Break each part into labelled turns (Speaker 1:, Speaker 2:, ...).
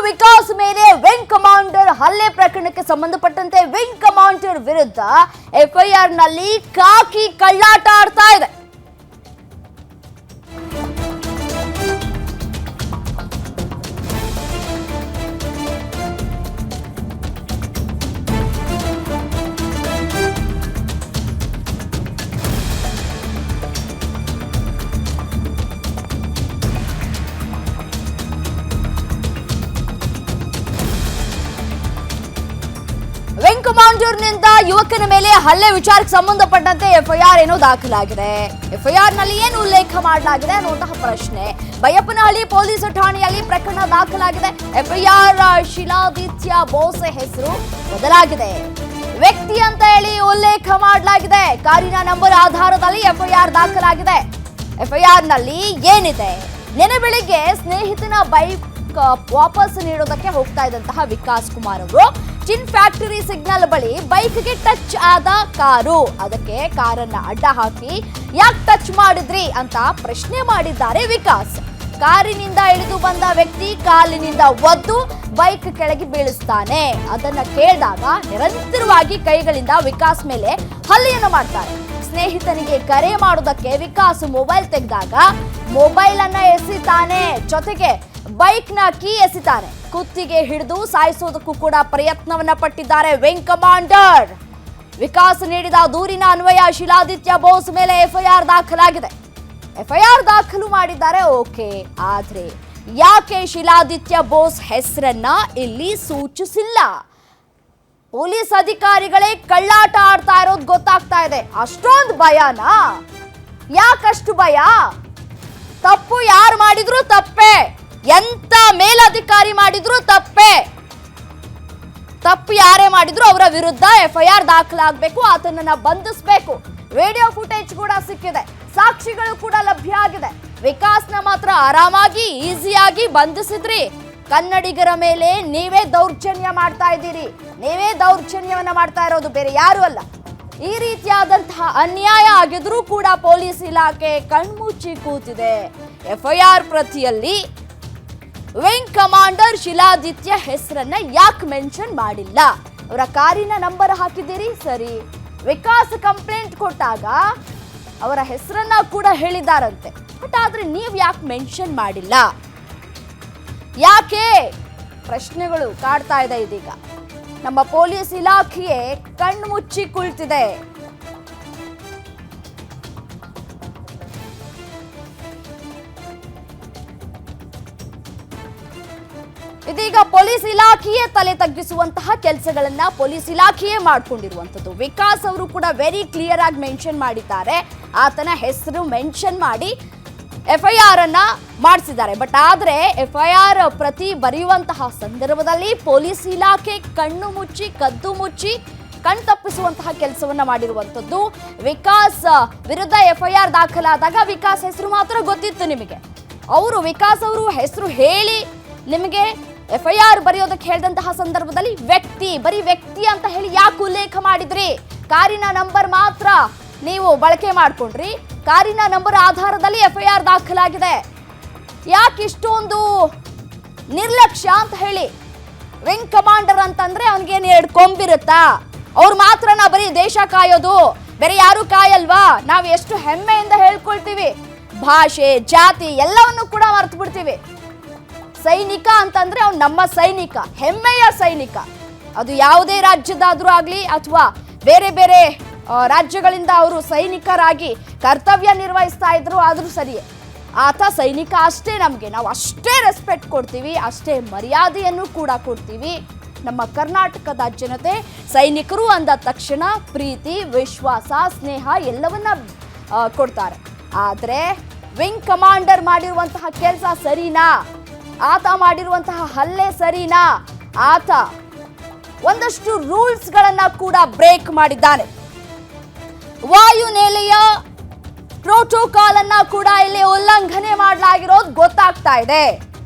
Speaker 1: ವಿಕಾಸ್ ಮೇಲೆ wing commander ಹಲ್ಲೆ ಪ್ರಕರಣಕ್ಕೆ ಸಂಬಂಧಪಟ್ಟಂತೆ ವಿಂಗ್ ಕಮಾಂಡರ್ ವಿರುದ್ಧ ಎಫ್ಐಆರ್ ನಲ್ಲಿ ಕಾಕಿ ಕಳ್ಳಾಟ ಆಡ್ತಾ ಇದೆ. ವಿಂಗ್ ಕಮಾಂಡರ್ನಿಂದ ಯುವಕನ ಮೇಲೆ ಹಲ್ಲೆ ವಿಚಾರಕ್ಕೆ ಸಂಬಂಧಪಟ್ಟಂತೆ ಎಫ್ಐಆರ್ ಏನೋ ದಾಖಲಾಗಿದೆ. ಎಫ್ಐಆರ್ ನಲ್ಲಿ ಏನು ಉಲ್ಲೇಖ ಮಾಡಲಾಗಿದೆ ಅನ್ನುವಂತಹ ಪ್ರಶ್ನೆ. ಬೈಯಪ್ಪನಹಳ್ಳಿ ಪೊಲೀಸ್ ಠಾಣೆಯಲ್ಲಿ ಪ್ರಕರಣ ದಾಖಲಾಗಿದೆ. ಎಫ್ಐಆರ್ ಶಿಲಾದಿತ್ಯ ಬೋಸ್ ಹೆಸರು ಬದಲಾಗಿದೆ, ವ್ಯಕ್ತಿ ಅಂತ ಹೇಳಿ ಉಲ್ಲೇಖ ಮಾಡಲಾಗಿದೆ. ಕಾರಿನ ನಂಬರ್ ಆಧಾರದಲ್ಲಿ ಎಫ್ಐಆರ್ ದಾಖಲಾಗಿದೆ. ಎಫ್ಐಆರ್ ನಲ್ಲಿ ಏನಿದೆ? ನೆನೆ ಬೆಳಿಗ್ಗೆ ಸ್ನೇಹಿತನ ಬೈಕ್ ವಾಪಸ್ ನೀಡೋದಕ್ಕೆ ಹೋಗ್ತಾ ಇದ್ದಂತಹ ವಿಕಾಸ್ ಕುಮಾರ್ ಅವರು ಚಿನ್ ಫ್ಯಾಕ್ಟರಿ ಸಿಗ್ನಲ್ ಬಳಿ ಬೈಕ್ಗೆ ಟಚ್ ಆದ ಕಾರು. ಅದಕ್ಕೆ ಕಾರನ್ನ ಅಡ್ಡ ಹಾಕಿ ಯಾಕೆ ಟಚ್ ಮಾಡಿದ್ರಿ ಅಂತ ಪ್ರಶ್ನೆ ಮಾಡಿದ್ದಾರೆ ವಿಕಾಸ್. ಕಾರಿನಿಂದ ಇಳಿದು ಬಂದ ವ್ಯಕ್ತಿ ಕಾಲಿನಿಂದ ಒದ್ದು ಬೈಕ್ ಕೆಳಗೆ ಬೀಳಿಸ್ತಾನೆ. ಅದನ್ನ ಕೇಳಿದಾಗ ನಿರಂತರವಾಗಿ ಕೈಗಳಿಂದ ವಿಕಾಸ್ ಮೇಲೆ ಹಲ್ಲೆಯನ್ನು ಮಾಡ್ತಾರೆ. ಸ್ನೇಹಿತನಿಗೆ ಕರೆ ಮಾಡೋದಕ್ಕೆ ವಿಕಾಸ್ ಮೊಬೈಲ್ ತೆಗೆದಾಗ ಮೊಬೈಲ್ ಅನ್ನ ಎಸಿತಾನೆ, ಜೊತೆಗೆ ಬೈಕ್ ನ ಕೀ ಎಸಿತಾನೆ. ಕುತ್ತಿಗೆ ಹಿಡಿದು ಸಾಯಿಸೋದಕ್ಕೂ ಕೂಡ ಪ್ರಯತ್ನವನ್ನ ಪಟ್ಟಿದ್ದಾರೆ ವಿಂಗ್ ಕಮಾಂಡರ್. ವಿಕಾಸ್ ನೀಡಿದ ದೂರಿನ ಅನ್ವಯ ಶಿಲಾದಿತ್ಯ ಬೋಸ್ ಮೇಲೆ ಎಫ್ಐಆರ್ ದಾಖಲಾಗಿದೆ. ಎಫ್ಐಆರ್ ದಾಖಲು ಮಾಡಿದ್ದಾರೆ, ಓಕೆ. ಆದ್ರೆ ಯಾಕೆ ಶಿಲಾದಿತ್ಯ ಬೋಸ್ ಹೆಸರನ್ನ ಇಲ್ಲಿ ಸೂಚಿಸಿಲ್ಲ? ಪೊಲೀಸ್ ಅಧಿಕಾರಿಗಳೇ ಕಳ್ಳಾಟ ಆಡ್ತಾ ಇರೋದು ಗೊತ್ತಾಗ್ತಾ ಇದೆ. ಅಷ್ಟೊಂದು ಭಯನಾ? ಯಾಕಷ್ಟು ಭಯ? ತಪ್ಪು ಯಾರು ಮಾಡಿದ್ರು ತಪ್ಪೇ, ಎಂತ ಮೇಲಧಿಕಾರಿ ಮಾಡಿದ್ರು ತಪ್ಪೇ. ತಪ್ಪು ಯಾರೇ ಮಾಡಿದ್ರು ಅವರ ವಿರುದ್ಧ ಎಫ್ಐಆರ್ ದಾಖಲಾಗಬೇಕು, ಆತನನ್ನ ಬಂಧಿಸಬೇಕು. ವಿಡಿಯೋ ಫುಟೇಜ್ ಕೂಡ ಸಿಕ್ಕಿದೆ, ಸಾಕ್ಷಿಗಳು ಕೂಡ ಲಭ್ಯ ಆಗಿದೆ. ವಿಕಾಸ್ನ ಮಾತ್ರ ಆರಾಮಾಗಿ ಈಸಿಯಾಗಿ ಬಂಧಿಸಿದ್ರಿ. ಕನ್ನಡಿಗರ ಮೇಲೆ ನೀವೇ ದೌರ್ಜನ್ಯ ಮಾಡ್ತಾ ಇದ್ದೀರಿ. ನೀವೇ ದೌರ್ಜನ್ಯವನ್ನ ಮಾಡ್ತಾ ಇರೋದು, ಬೇರೆ ಯಾರು ಅಲ್ಲ. ಈ ರೀತಿಯಾದಂತಹ ಅನ್ಯಾಯ ಆಗಿದ್ರೂ ಕೂಡ ಪೊಲೀಸ್ ಇಲಾಖೆ ಕಣ್ಮುಚ್ಚಿ ಕೂತಿದೆ. ಎಫ್ಐಆರ್ ಪ್ರತಿಯಲ್ಲಿ ವಿಂಗ್ ಕಮಾಂಡರ್ ಶಿಲಾದಿತ್ಯ ಹೆಸರನ್ನ ಯಾಕೆ ಮೆನ್ಷನ್ ಮಾಡಿಲ್ಲ? ಅವರ ಕಾರಿನ ನಂಬರ್ ಹಾಕಿದ್ದೀರಿ ಸರಿ, ವಿಕಾಸ್ ಕಂಪ್ಲೇಂಟ್ ಕೊಟ್ಟಾಗ ಅವರ ಹೆಸರನ್ನ ಕೂಡ ಹೇಳಿದಾರಂತೆ. ಬಟ್ ಆದ್ರೆ ನೀವು ಯಾಕೆ ಮೆನ್ಷನ್ ಮಾಡಿಲ್ಲ? ಯಾಕೆ? ಪ್ರಶ್ನೆಗಳು ಕಾಡ್ತಾ ಇದೆ. ಇದೀಗ ನಮ್ಮ ಪೊಲೀಸ್ ಇಲಾಖೆಯೇ ಕಣ್ಣು ಮುಚ್ಚಿ ಕುಳಿತಿದೆ. ಇದೀಗ ಪೊಲೀಸ್ ಇಲಾಖೆಯೇ ತಲೆ ತಗ್ಗಿಸುವಂತಹ ಕೆಲಸಗಳನ್ನ ಪೊಲೀಸ್ ಇಲಾಖೆಯೇ ಮಾಡಿಕೊಂಡಿರುವಂಥದ್ದು. ವಿಕಾಸ್ ಅವರು ಕೂಡ ವೆರಿ ಕ್ಲಿಯರ್ ಆಗಿ ಮೆನ್ಷನ್ ಮಾಡಿದ್ದಾರೆ. ಆತನ ಹೆಸರು ಮೆನ್ಷನ್ ಮಾಡಿ ಎಫ್ಐಆರ್ ಅನ್ನ ಮಾಡಿಸಿದ್ದಾರೆ. ಬಟ್ ಆದ್ರೆ ಎಫ್ಐಆರ್ ಪ್ರತಿ ಬರೆಯುವಂತಹ ಸಂದರ್ಭದಲ್ಲಿ ಪೊಲೀಸ್ ಇಲಾಖೆ ಕಣ್ಣು ಮುಚ್ಚಿ ಕದ್ದು ಮುಚ್ಚಿ ಕಣ್ ತಪ್ಪಿಸುವಂತಹ ಕೆಲಸವನ್ನ ಮಾಡಿರುವಂಥದ್ದು. ವಿಕಾಸ್ ವಿರುದ್ಧ ಎಫ್ಐಆರ್ ದಾಖಲಾದಾಗ ವಿಕಾಸ್ ಹೆಸರು ಮಾತ್ರ ಗೊತ್ತಿತ್ತು ನಿಮಗೆ. ವಿಕಾಸ್ ಅವರು ಹೆಸರು ಹೇಳಿ ನಿಮಗೆ ಎಫ್ಐಆರ್ ಬರೆಯೋದಕ್ಕೆ ಹೇಳಿದಂತಹ ಸಂದರ್ಭದಲ್ಲಿ ಬರೀ ವ್ಯಕ್ತಿ ಅಂತ ಹೇಳಿ ಯಾಕೆ ಉಲ್ಲೇಖ ಮಾಡಿದ್ರಿ? ಕಾರಿನ ನಂಬರ್ ಮಾತ್ರ ನೀವು ಬಳಕೆ ಮಾಡ್ಕೊಂಡ್ರಿ. ಕಾರಿನ ನಂಬರ್ ಆಧಾರದಲ್ಲಿ ಎಫ್ಐಆರ್ ದಾಖಲಾಗಿದೆ. ಯಾಕೆ ಇಷ್ಟೊಂದು ನಿರ್ಲಕ್ಷ್ಯ ಅಂತ ಹೇಳಿ? ವಿಂಗ್ ಕಮಾಂಡರ್ ಅಂತಂದ್ರೆ ಅವನಿಗೇನು 2 ಕೊಂಬಿರುತ್ತಾ? ಅವ್ರು ಮಾತ್ರನ ಬರೀ ದೇಶ ಕಾಯೋದು, ಬೇರೆ ಯಾರು ಕಾಯಲ್ವಾ? ನಾವು ಎಷ್ಟು ಹೆಮ್ಮೆಯಿಂದ ಹೇಳ್ಕೊಳ್ತೀವಿ. ಭಾಷೆ, ಜಾತಿ ಎಲ್ಲವನ್ನು ಕೂಡ ಮರ್ತು ಬಿಡ್ತೀವಿ. ಸೈನಿಕ ಅಂತಂದ್ರೆ ಅವ್ನು ನಮ್ಮ ಸೈನಿಕ, ಹೆಮ್ಮೆಯ ಸೈನಿಕ. ಅದು ಯಾವುದೇ ರಾಜ್ಯದಾದ್ರೂ ಆಗ್ಲಿ ಅಥವಾ ಬೇರೆ ಬೇರೆ ರಾಜ್ಯಗಳಿಂದ ಅವರು ಸೈನಿಕರಾಗಿ ಕರ್ತವ್ಯ ನಿರ್ವಹಿಸ್ತಾ ಇದ್ರು ಆದ್ರೂ ಸರಿಯೇ, ಆತ ಸೈನಿಕ ಅಷ್ಟೇ. ನಮಗೆ ನಾವು ಅಷ್ಟೇ ರೆಸ್ಪೆಕ್ಟ್ ಕೊಡ್ತೀವಿ, ಅಷ್ಟೇ ಮರ್ಯಾದೆಯನ್ನು ಕೂಡ ಕೊಡ್ತೀವಿ. ನಮ್ಮ ಕರ್ನಾಟಕದ ಜನತೆ ಸೈನಿಕರು ಅಂದ ತಕ್ಷಣ ಪ್ರೀತಿ, ವಿಶ್ವಾಸ, ಸ್ನೇಹ ಎಲ್ಲವನ್ನ ಕೊಡ್ತಾರೆ. ಆದ್ರೆ ವಿಂಗ್ ಕಮಾಂಡರ್ ಮಾಡಿರುವಂತಹ ಕೆಲಸ ಸರಿನಾ? ಆತ ಮಾಡಿರುವಂತಹ ಹಲ್ಲೆ ಸರಿನಾ? ಆತ ಒಂದಷ್ಟು ರೂಲ್ಸ್ ಗಳನ್ನ ಕೂಡ ಬ್ರೇಕ್ ಮಾಡಿದ್ದಾನೆ. ವಾಯುನೆಲೆಯ ಪ್ರೋಟೋಕಾಲ್ ಅನ್ನ ಕೂಡ ಇಲ್ಲಿ ಉಲ್ಲಂಘನೆ ಮಾಡಲಾಗಿರೋದು ಗೊತ್ತಾಗ್ತಾ ಇದೆ.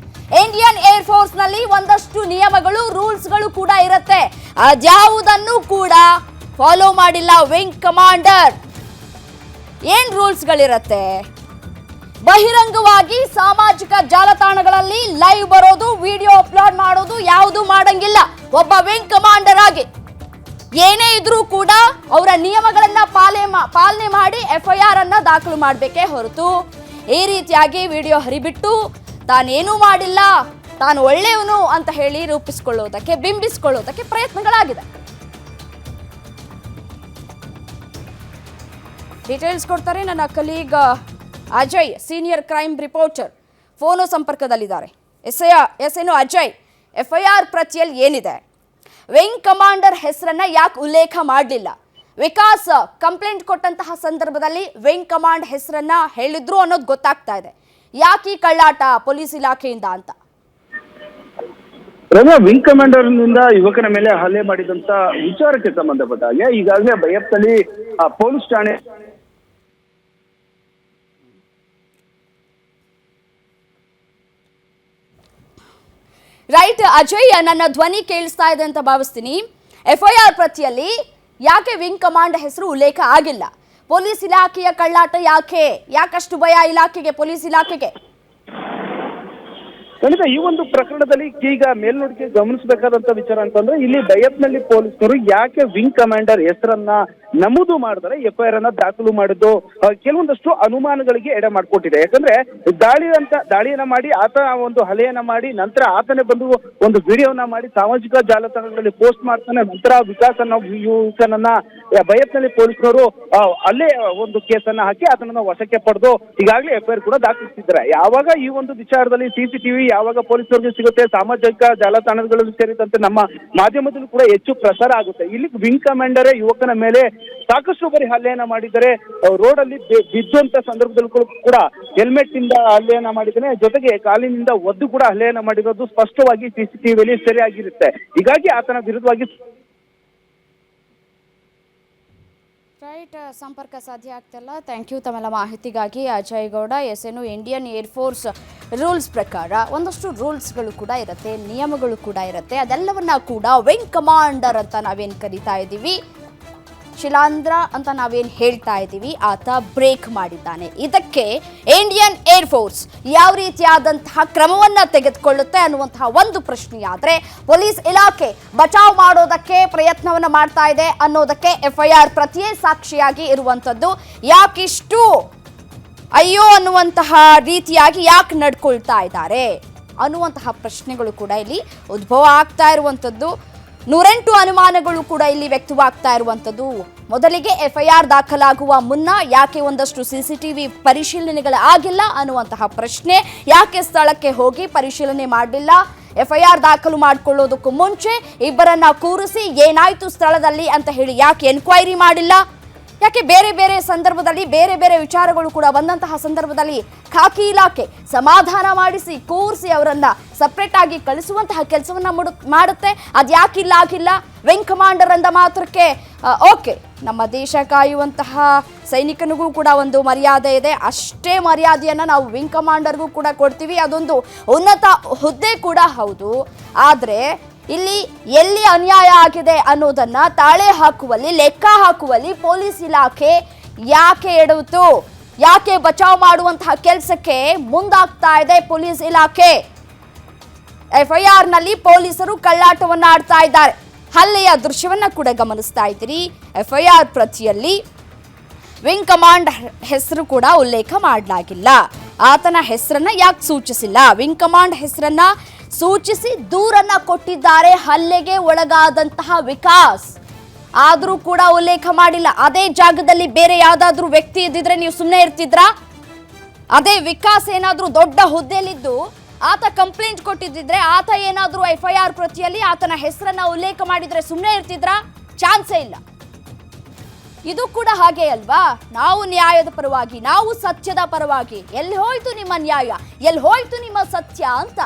Speaker 1: ಇಂಡಿಯನ್ ಏರ್ ಫೋರ್ಸ್ ನಲ್ಲಿ ಒಂದಷ್ಟು ನಿಯಮಗಳು, ರೂಲ್ಸ್ಗಳು ಕೂಡ ಇರುತ್ತೆ. ಅದ್ಯಾವುದನ್ನು ಕೂಡ ಫಾಲೋ ಮಾಡಿಲ್ಲ ವಿಂಗ್ ಕಮಾಂಡರ್. ಏನ್ ರೂಲ್ಸ್ಗಳಿರತ್ತೆ? ಬಹಿರಂಗವಾಗಿ ಸಾಮಾಜಿಕ ಜಾಲತಾಣಗಳಲ್ಲಿ ಲೈವ್ ಬರೋದು, ವಿಡಿಯೋ ಅಪ್ಲೋಡ್ ಮಾಡೋದು ಯಾವುದು ಮಾಡಂಗಿಲ್ಲ. ಒಬ್ಬ ವಿಂಗ್ ಕಮಾಂಡರ್ ಆಗಿ ಏನೇ ಇದ್ರೂ ಕೂಡ ಅವರ ನಿಯಮಗಳನ್ನ ಪಾಲನೆ ಮಾಡಿ FIR ಅನ್ನ ದಾಖಲು ಮಾಡಬೇಕೇ ಹೊರತು ಈ ರೀತಿಯಾಗಿ ವಿಡಿಯೋ ಹರಿಬಿಟ್ಟು ತಾನೇನೂ ಮಾಡಿಲ್ಲ, ತಾನು ಒಳ್ಳೆಯವನು ಅಂತ ಹೇಳಿ ರೂಪಿಸಿಕೊಳ್ಳೋದಕ್ಕೆ, ಬಿಂಬಿಸಿಕೊಳ್ಳೋದಕ್ಕೆ ಪ್ರಯತ್ನಗಳಾಗಿದೆ. ಡೀಟೇಲ್ಸ್ ಕೊಡ್ತಾರೆ ನನ್ನ colleague Ajay, senior crime reporter, phone ಸಂಪರ್ಕದಲ್ಲಿದ್ದಾರೆ. ಎಸ್ ಅಜಯ್, FIR ಪ್ರತಿಯಲ್ಲಿ ಏನಿದೆ? ವಿಂಗ್ ಕಮಾಂಡರ್ ಹೆಸರನ್ನ ಯಾಕೆ ಉಲ್ಲೇಖ ಮಾಡಲಿಲ್ಲ? ವಿಕಾಸ್ ಕಂಪ್ಲೇಂಟ್ ಕೊಟ್ಟಂತಹ ಸಂದರ್ಭದಲ್ಲಿ ವಿಂಗ್ ಕಮಾಂಡ್ ಹೆಸರನ್ನ ಹೇಳಿದ್ರು ಅನ್ನೋದು ಗೊತ್ತಾಗ್ತಾ ಇದೆ. ಯಾಕೆ ಈ ಕಳ್ಳಾಟ ಪೊಲೀಸ್ ಇಲಾಖೆಯಿಂದ ಅಂತ?
Speaker 2: ರಮ್ಯಾ, ವಿಂಗ್ ಕಮಾಂಡರ್ ನಿಂದ ಯುವಕನ ಮೇಲೆ ಹಲ್ಲೆ ಮಾಡಿದಂತ ವಿಚಾರಕ್ಕೆ ಸಂಬಂಧಪಟ್ಟ ಹಾಗೆ ಈಗಾಗಲೇ ಬೈಯಪ್ಪಲ್ಲಿ ಪೊಲೀಸ್ ಠಾಣೆ
Speaker 1: ರೈಟ್ ಅಜಯ್, ನನ್ನ ಧ್ವನಿ ಕೇಳಿಸ್ತಾ ಇದೆ ಅಂತ ಭಾವಿಸ್ತೀನಿ. FIR ಪ್ರತಿಯಲ್ಲಿ ಯಾಕೆ ವಿಂಗ್ ಕಮಾಂಡ್ ಹೆಸರು ಉಲ್ಲೇಖ ಆಗಿಲ್ಲ? ಪೊಲೀಸ್ ಇಲಾಖೆಯ ಕಳ್ಳಾಟ ಯಾಕಷ್ಟು ಭಯ ಇಲಾಖೆಗೆ, ಪೊಲೀಸ್ ಇಲಾಖೆಗೆ?
Speaker 2: ಖಂಡಿತ ಈ ಒಂದು ಪ್ರಕರಣದಲ್ಲಿ ಈಗ ಮೇಲ್ನೋಟಕ್ಕೆ ಗಮನಿಸಬೇಕಾದಂತ ವಿಚಾರ ಅಂತಂದ್ರೆ, ಇಲ್ಲಿ ಬೈಯಪ್ನಲ್ಲಿ ಪೊಲೀಸರು ಯಾಕೆ ವಿಂಗ್ ಕಮಾಂಡರ್ ಹೆಸರನ್ನ ನಮೂದು ಮಾಡಿದರೆ FIR ಅನ್ನ ದಾಖಲು ಮಾಡಿದ್ದು ಕೆಲವೊಂದಷ್ಟು ಅನುಮಾನಗಳಿಗೆ ಎಡೆ ಮಾಡಿಕೊಟ್ಟಿದೆ. ಯಾಕಂದ್ರೆ ದಾಳಿಯನ್ನ ಮಾಡಿ ಆತ ಒಂದು ಹಲೆಯನ್ನ ಮಾಡಿ ನಂತರ ಆತನೇ ಬಂದು ಒಂದು ವಿಡಿಯೋನ ಮಾಡಿ ಸಾಮಾಜಿಕ ಜಾಲತಾಣಗಳಲ್ಲಿ ಪೋಸ್ಟ್ ಮಾಡ್ತಾನೆ. ನಂತರ ವಿಕಾಸ್ ಅನ್ನೋ ಯುವಕನನ್ನ ಬೈಯಪ್ನಲ್ಲಿ ಪೊಲೀಸರು ಅಲ್ಲೇ ಒಂದು ಕೇಸನ್ನ ಹಾಕಿ ಆತನನ್ನ ವಶಕ್ಕೆ ಪಡೆದು ಈಗಾಗಲೇ FIR ಕೂಡ ದಾಖಲಿಸಿದ್ದಾರೆ. ಯಾವಾಗ ಈ ಒಂದು ವಿಚಾರದಲ್ಲಿ CCTV ಯಾವಾಗ ಪೊಲೀಸರಿಗೆ ಸಿಗುತ್ತೆ, ಸಾಮಾಜಿಕ ಜಾಲತಾಣಗಳಲ್ಲಿ ಸೇರಿದಂತೆ ನಮ್ಮ ಮಾಧ್ಯಮದಲ್ಲೂ ಕೂಡ ಹೆಚ್ಚು ಪ್ರಸಾರ ಆಗುತ್ತೆ. ಇಲ್ಲಿ ವಿಂಗ್ ಕಮಾಂಡರೇ ಯುವಕನ ಮೇಲೆ ಸಾಕಷ್ಟು ಬಾರಿ ಹಲ್ಲೆಯನ್ನ ಮಾಡಿದ್ದಾರೆ. ರೋಡ್ ಅಲ್ಲಿ ಬಿದ್ದಂತ ಸಂದರ್ಭದಲ್ಲೂ ಕೂಡ ಹೆಲ್ಮೆಟ್ ಇಂದ ಹಲ್ಲೆಯನ್ನ ಮಾಡಿದ್ದಾನೆ, ಜೊತೆಗೆ ಕಾಲಿನಿಂದ ಒದ್ದು ಕೂಡ ಹಲ್ಲೆಯನ್ನ ಮಾಡಿರೋದು ಸ್ಪಷ್ಟವಾಗಿ CCTVಯಲ್ಲಿ ಸೆರೆಯಾಗಿರುತ್ತೆ. ಹೀಗಾಗಿ ಆತನ ವಿರುದ್ಧವಾಗಿ
Speaker 1: ರೈಟ್, ಸಂಪರ್ಕ ಸಾಧ್ಯ ಆಗ್ತಿಲ್ಲ. ಥ್ಯಾಂಕ್ ಯು ತಮ್ಮೆಲ್ಲ ಮಾಹಿತಿಗಾಗಿ Ajay Gowda. Indian air force rules ಪ್ರಕಾರ ಒಂದಷ್ಟು ರೂಲ್ಸ್ಗಳು ಕೂಡ ಇರುತ್ತೆ, ನಿಯಮಗಳು ಕೂಡ ಇರುತ್ತೆ. ಅದೆಲ್ಲವನ್ನ ಕೂಡ ವಿಂಗ್ ಕಮಾಂಡರ್ ಅಂತ ನಾವೇನು ಕರಿತಾ ಇದ್ದೀವಿ, ಶಿಲಾಂಧ್ರ ಅಂತ ನಾವೇನು ಹೇಳ್ತಾ ಇದ್ದೀವಿ, ಆತ ಬ್ರೇಕ್ ಮಾಡಿದ್ದಾನೆ. ಇದಕ್ಕೆ ಇಂಡಿಯನ್ ಏರ್ ಫೋರ್ಸ್ ಯಾವ ರೀತಿಯಾದಂತಹ ಕ್ರಮವನ್ನ ತೆಗೆದುಕೊಳ್ಳುತ್ತೆ ಅನ್ನುವಂತಹ ಒಂದು ಪ್ರಶ್ನೆಯಾದರೆ, ಪೊಲೀಸ್ ಇಲಾಖೆ ಬಚಾವ್ ಮಾಡೋದಕ್ಕೆ ಪ್ರಯತ್ನವನ್ನ ಮಾಡ್ತಾ ಇದೆ ಅನ್ನೋದಕ್ಕೆ FIR ಪ್ರತಿಯೇ ಸಾಕ್ಷಿಯಾಗಿ ಇರುವಂಥದ್ದು. ಯಾಕಿಷ್ಟು ಅಯ್ಯೋ ಅನ್ನುವಂತಹ ರೀತಿಯಾಗಿ ಯಾಕೆ ನಡ್ಕೊಳ್ತಾ ಇದ್ದಾರೆ ಅನ್ನುವಂತಹ ಪ್ರಶ್ನೆಗಳು ಕೂಡ ಇಲ್ಲಿ ಉದ್ಭವ ಆಗ್ತಾ ಇರುವಂಥದ್ದು. 108 ಅನುಮಾನಗಳು ಕೂಡ ಇಲ್ಲಿ ವ್ಯಕ್ತವಾಗ್ತಾ ಇರುವಂಥದ್ದು. ಮೊದಲಿಗೆ FIR ದಾಖಲಾಗುವ ಮುನ್ನ ಯಾಕೆ ಒಂದಷ್ಟು CCTV ಪರಿಶೀಲನೆಗಳಾಗಿಲ್ಲ ಅನ್ನುವಂತಹ ಪ್ರಶ್ನೆ, ಯಾಕೆ ಸ್ಥಳಕ್ಕೆ ಹೋಗಿ ಪರಿಶೀಲನೆ ಮಾಡಲಿಲ್ಲ, FIR ದಾಖಲು ಮಾಡಿಕೊಳ್ಳೋದಕ್ಕೂ ಮುಂಚೆ ಇಬ್ಬರನ್ನ ಕೂರಿಸಿ ಏನಾಯ್ತು ಸ್ಥಳದಲ್ಲಿ ಅಂತ ಹೇಳಿ ಯಾಕೆ ಎನ್ಕ್ವೈರಿ ಮಾಡಿಲ್ಲ, ಯಾಕೆ ಬೇರೆ ಬೇರೆ ಸಂದರ್ಭದಲ್ಲಿ ಬೇರೆ ಬೇರೆ ವಿಚಾರಗಳು ಕೂಡ ಬಂದಂತಹ ಸಂದರ್ಭದಲ್ಲಿ ಖಾಕಿ ಇಲಾಖೆ ಸಮಾಧಾನ ಮಾಡಿಸಿ ಕೂರಿಸಿ ಅವರನ್ನ ಸಪ್ರೇಟ್ ಆಗಿ ಕಳಿಸುವಂತಹ ಕೆಲಸವನ್ನ ಮಾಡುತ್ತೆ. ಅದ್ಯಾಕಿಲ್ಲ ಆಗಿಲ್ಲ? ವಿಂಗ್ ಕಮಾಂಡರ್ ಅಂದ ಮಾತ್ರಕ್ಕೆ ಓಕೆ, ನಮ್ಮ ದೇಶ ಕಾಯುವಂತಹ ಸೈನಿಕನಿಗೂ ಕೂಡ ಒಂದು ಮರ್ಯಾದೆ ಇದೆ, ಅಷ್ಟೇ ಮರ್ಯಾದೆಯನ್ನು ನಾವು ವಿಂಗ್ ಕಮಾಂಡರ್ಗೂ ಕೂಡ ಕೊಡ್ತೀವಿ. ಅದೊಂದು ಉನ್ನತ ಹುದ್ದೆ ಕೂಡ ಹೌದು. ಆದರೆ ಇಲ್ಲಿ ಎಲ್ಲಿ ಅನ್ಯಾಯ ಆಗಿದೆ ಅನ್ನೋದನ್ನ ತಾಳೆ ಹಾಕುವಲ್ಲಿ, ಲೆಕ್ಕ ಹಾಕುವಲ್ಲಿ ಪೊಲೀಸ್ ಇಲಾಖೆ ಯಾಕೆ ಎಡವಿತು, ಯಾಕೆ ಬಚಾವ್ ಮಾಡುವಂತಹ ಕೆಲಸಕ್ಕೆ ಮುಂದಾಗ್ತಾ ಇದೆ ಪೊಲೀಸ್ ಇಲಾಖೆ? FIR ನಲ್ಲಿ ಪೊಲೀಸರು ಕಳ್ಳಾಟವನ್ನ ಆಡ್ತಾ ಇದ್ದಾರೆ. ಹಲ್ಲೆಯ ದೃಶ್ಯವನ್ನ ಕೂಡ ಗಮನಿಸ್ತಾ ಇದ್ದೀರಿ. FIR ಪ್ರತಿಯಲ್ಲಿ ವಿಂಗ್ ಕಮಾಂಡ್ ಹೆಸರು ಕೂಡ ಉಲ್ಲೇಖ ಮಾಡಲಾಗಿಲ್ಲ. ಆತನ ಹೆಸರನ್ನ ಯಾಕೆ ಸೂಚಿಸಿಲ್ಲ? ವಿಂಗ್ ಕಮಾಂಡ್ ಹೆಸರನ್ನ ಸೂಚಿಸಿ ದೂರನ್ನ ಕೊಟ್ಟಿದ್ದಾರೆ ಹಲ್ಲೆಗೆ ಒಳಗಾದಂತಹ ವಿಕಾಸ್, ಆದರೂ ಕೂಡ ಉಲ್ಲೇಖ ಮಾಡಿಲ್ಲ. ಅದೇ ಜಾಗದಲ್ಲಿ ಬೇರೆ ಯಾವ್ದಾದ್ರೂ ವ್ಯಕ್ತಿ ಇದ್ದಿದ್ರೆ ನೀವು ಸುಮ್ಮನೆ ಇರ್ತಿದ್ರಾ? ಅದೇ ವಿಕಾಸ್ ಏನಾದ್ರೂ ದೊಡ್ಡ ಹುದ್ದೆಯಲ್ಲಿದ್ದು ಆತ ಕಂಪ್ಲೇಂಟ್ ಕೊಟ್ಟಿದ್ದಿದ್ರೆ, ಆತ ಏನಾದ್ರೂ FIR ಪ್ರತಿಯಲ್ಲಿ ಆತನ ಹೆಸರನ್ನ ಉಲ್ಲೇಖ ಮಾಡಿದ್ರೆ ಸುಮ್ಮನೆ ಇರ್ತಿದ್ರಾ? ಚಾನ್ಸೇ ಇಲ್ಲ. ಇದು ಕೂಡ ಹಾಗೆ ಅಲ್ವಾ? ನಾವು ನ್ಯಾಯದ ಪರವಾಗಿ, ನಾವು ಸತ್ಯದ ಪರವಾಗಿ. ಎಲ್ಲಿ ಹೋಯ್ತು ನಿಮ್ಮ ನ್ಯಾಯ, ಎಲ್ಲಿ ಹೋಯ್ತು ನಿಮ್ಮ ಸತ್ಯ ಅಂತ